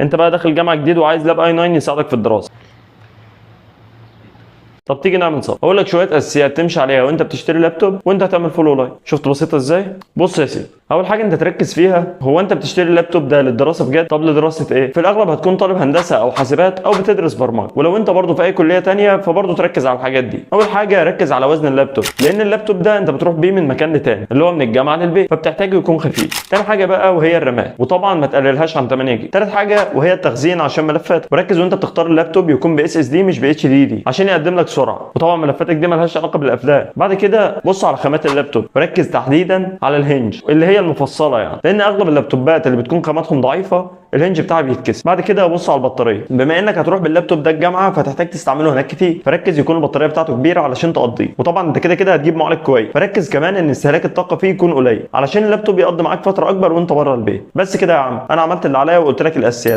انت بقى داخل جامعه جديد وعايز لاب اي 9 يساعدك في الدراسه. طب تيجي نعمل صف، اقول لك شويه اساسيات تمشي عليها وانت بتشتري لابتوب وانت هتعمل فول اونلاين. شفت بسيطه ازاي؟ بص يا سيدي، اول حاجه انت تركز فيها هو انت بتشتري اللابتوب ده للدراسه بجد؟ طب لدراسه ايه؟ في الاغلب هتكون طالب هندسه او حاسبات او بتدرس برمجه، ولو انت برضه في اي كليه تانية فبرضه تركز على الحاجات دي. اول حاجه ركز على وزن اللابتوب، لان اللابتوب ده انت بتروح بيه من مكان لتاني اللي هو من الجامعه للبيت، فبتحتاجه يكون خفيف. تاني حاجه بقى وهي الرامات، وطبعا ما تقللهاش عن 8 جيجا. تالت حاجه وهي التخزين عشان ملفات، وركز وانت بتختار اللابتوب يكون ب اس اس دي مش ب اتش دي دي عشان يقدم لك سرعه، وطبعا ملفاتك دي ملهاش علاقه بالافلام. بعد كده بص على خامات اللابتوب، وركز تحديدا على الهنج اللي هي المفصله يعني، لان اغلب اللابتوبات اللي بتكون خاماتهم ضعيفه الهنج بتاعها بيتكسر. بعد كده بص على البطاريه، بما انك هتروح باللابتوب ده الجامعه فتحتاج تستعمله هناك كتير، فركز يكون البطاريه بتاعته كبيره علشان تقضيه. وطبعا انت كده كده هتجيب معالج كويس، فركز كمان ان استهلاك الطاقه فيه يكون قليل علشان اللابتوب يقضي معاك فتره اكبر وانت بره البيت. بس كده يا عم، انا عملت اللي عليا وقلت لك الاساسيات.